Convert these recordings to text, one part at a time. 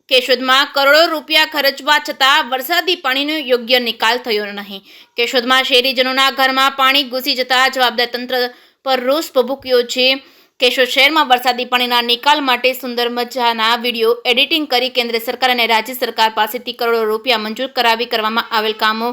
કેશોદમાં કરોડો રૂપિયા ખર્ચવા છતાં વરસાદી પાણીનો યોગ્ય નિકાલ થયો નહીં। કેશોદમાં શહેરીજનોના ઘરમાં પાણી ઘૂસી જતા જવાબદાર તંત્ર પર રોષ ભભૂક્યો છે। કેશોદ શહેરમાં વરસાદી પાણીના નિકાલ માટે સુંદર મજાના વિડીયો એડિટિંગ કરી કેન્દ્ર સરકાર અને રાજ્ય સરકાર પાસેથી કરોડો રૂપિયા મંજૂર કરાવી કરવામાં આવેલ કામો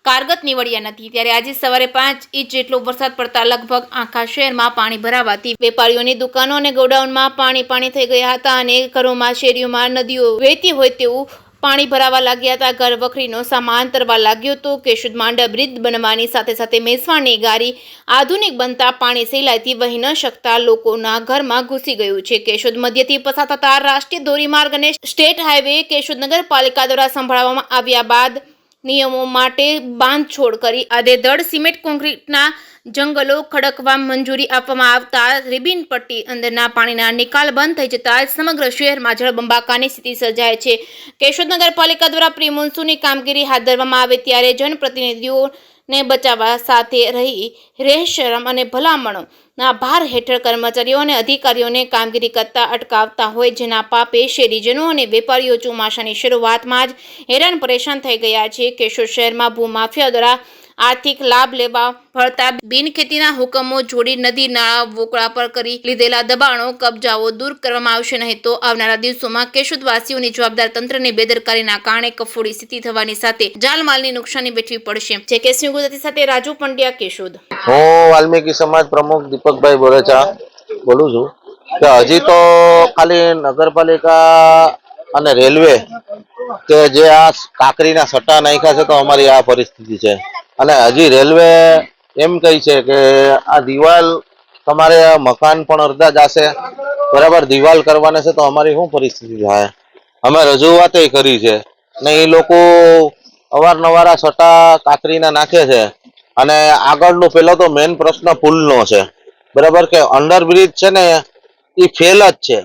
કારગત નીવડ્યા નથી। ત્યારે આજે સવારે 5 ઇંચ જેટલો વરસાદ પડતા લગભગ આખા શહેરમાં પાણી ભરાવાથી વેપારીઓની દુકાનો અને ગોડાઉનમાં પાણી થઈ ગયા હતા અને ઘરોમાં શેરીઓમાં નદીઓ વહેતી હોય તેવું પાણી ભરાવા લાગ્યા હતા। ઘર વખરીનો સામાન તરવા લાગ્યો તો કેશોદમાં અંડરબ્રિજ બનવાની સાથે સાથે મેસવાણી ગારી આધુનિક બનતા પાણી સહેલાઈથી વહી ન શકતા લોકોના ઘરમાં ઘૂસી ગયું છે। કેશોદ મધ્યથી પસાર થતા રાષ્ટ્રીય ધોરીમાર્ગ અને સ્ટેટ હાઈવે કેશોદ નગરપાલિકા દ્વારા સંભાળવામાં આવ્યા બાદ નિયમો માટે બાંધછોડ કરી આધેધડ સિમેન્ટ કોન્ક્રીટના જંગલો ખડકવા મંજૂરી આપવામાં આવતા રિબિન પટ્ટી અંદરના પાણીના નિકાલ બંધ થઈ જતા સમગ્ર શહેરમાં જળબંબાકારની સ્થિતિ સર્જાય છે। કેશોદ નગરપાલિકા દ્વારા પ્રી મોન્સૂનની કામગીરી હાથ ધરવામાં આવે ત્યારે જનપ્રતિનિધિઓને બચાવવા સાથે રહી રહેશરમ અને ભલામણોના ભાર હેઠળ કર્મચારીઓ અને અધિકારીઓને કામગીરી કરતા અટકાવતા હોય, જેના પાપે શહેરીજનો અને વેપારીઓ ચોમાસાની શરૂઆતમાં જ હેરાન પરેશાન થઈ ગયા છે। કેશોદ શહેરમાં ભૂમાફિયા દ્વારા આર્થિક લાભ લેવા પડતા બિનખેતીના હુકમો જોડી નદી નાળા વોકળા પર કરી લીધેલા દબાણો કબજાઓ દૂર કરવામાં આવશે નહીં તો આવનારા દિવસોમાં કેશોદવાસીઓની જવાબદાર તંત્રની બેદરકારીના કારણે કફોડી સ્થિતિ થવાની સાથે જાનમાલની નુકસાની વેઠવી પડશે। જે કેસની ગુજરાતી સાથે રાજુ પંડ્યા, કેશોદ। હું વાલ્મીકી સમાજ પ્રમુખ દીપકભાઈ બોરેચા બોલું છું કે હજી તો ખાલી નગરપાલિકા અને રેલવે કે જે આ કાંકરીના સટ્ટા નાખ્યા છે તો અમારી આ પરિસ્થિતિ છે। અને હજી રેલવે એમ કહી છે કે આ દિવાલ તમારે મકાન પણ અડધા જશે, બરાબર, દિવાલ કરવાને છે તો અમારી શું પરિસ્થિતિ થાય? અમે રજૂઆત કરી છે ને એ લોકો અવારનવાર આ સટ્ટા કાંકરીના નાખે છે। અને આગળનો પેલો તો મેઇન પ્રશ્ન પુલનો છે, બરાબર, કે અંડરબ્રિજ છે ને એ ફેલ જ છે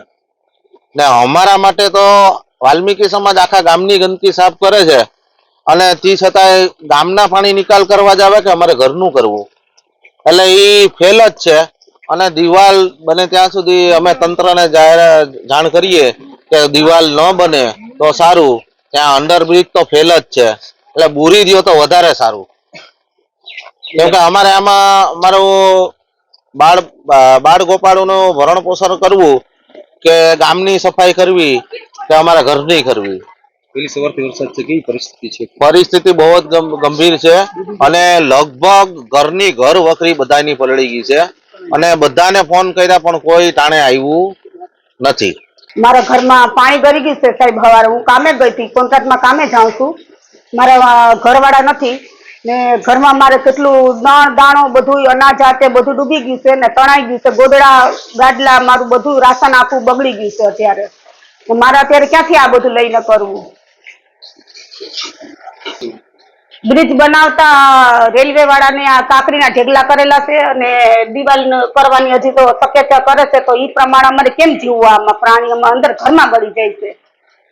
ને અમારા માટે તો વાલ્મીકી સમાજ આખા ગામની ગંદકી સાફ કરે છે અને તે છતાંય ગામના પાણી નિકાલ કરવા જ આવે કે અમારે ઘરનું કરવું, એટલે એ ફેલ જ છે। અને દિવાલ બને ત્યાં સુધી અમે તંત્રને જાણ કરીએ કે દિવાલ ન બને તો સારું, ત્યાં અંડરબ્રિજ તો ફેલ જ છે, એટલે બુરી દો તો વધારે સારું, કેમ કે અમારે આમાં અમારું બાળ ગોપાળોનું ભરણ પોષણ કરવું કે ગામની સફાઈ કરવી કે અમારા ઘરની કરવી। પેલી સવારથી વરસાદ છે, કેવી પરિસ્થિતિ છે? પરિસ્થિતિ બહુ જ ગંભીર છે અને લગભગ ઘરની ઘર વખરી બધાની પલળી ગઈ છે અને બધાને ફોન કર્યા પણ કોઈ ટાણે આવ્યું નથી। મારા ઘરમાં પાણી ગરી ગયું છે સાહેબ। સવારે હું કામે ગઈ હતી, કોન્ટ્રાક્ટમાં કામે જાઉં છું, મારા ઘરવાળા નથી ને ઘરમાં મારે કેટલું દાણો બધું અનાજ આતે બધું ડૂબી ગયું છે ને તણાઈ ગયું છે, ગોદડા ગાદલા મારું બધું રાશન આખું બગડી ગયું છે। અત્યારે મારે અત્યારે ક્યાંથી આ બધું લઈને કરવું? બ્રિજ બનાવતા રેલવે વાળાને આ કાંકરીના ઢેગલા કરેલા છે અને દિવાલ કરવાની હજી તો શક્યતા કરે છે, તો એ પ્રમાણે અમારે કેમ જીવવા? આમાં પ્રાણી અમારા અંદર ઘરમાં ગળી જાય છે,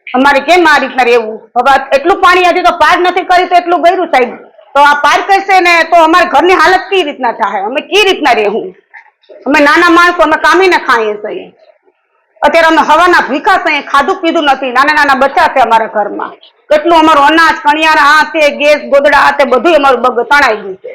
અમારે કેમ આ રીતના રહેવું? હવે એટલું પાણી હજી તો પાર નથી કરી તો એટલું ગયું સાહેબ, તો આ પાર કરશે ને તો અમારા ઘરની હાલત કઈ રીતના થાય? અમે કઈ રીતના રહેવું? અમે નાના માણસો, અમે કામીને ખાઈએ છીએ, અત્યારે અમે હવાના ભીખા છે, ખાધું પીધું નથી, નાના બચ્ચા છે અમારા ઘરમાં, કેટલું અમારું અનાજ કણિયારા આ તે ગેસ ગોદડા આ તે બધું અમારું તણાઈ ગયું છે।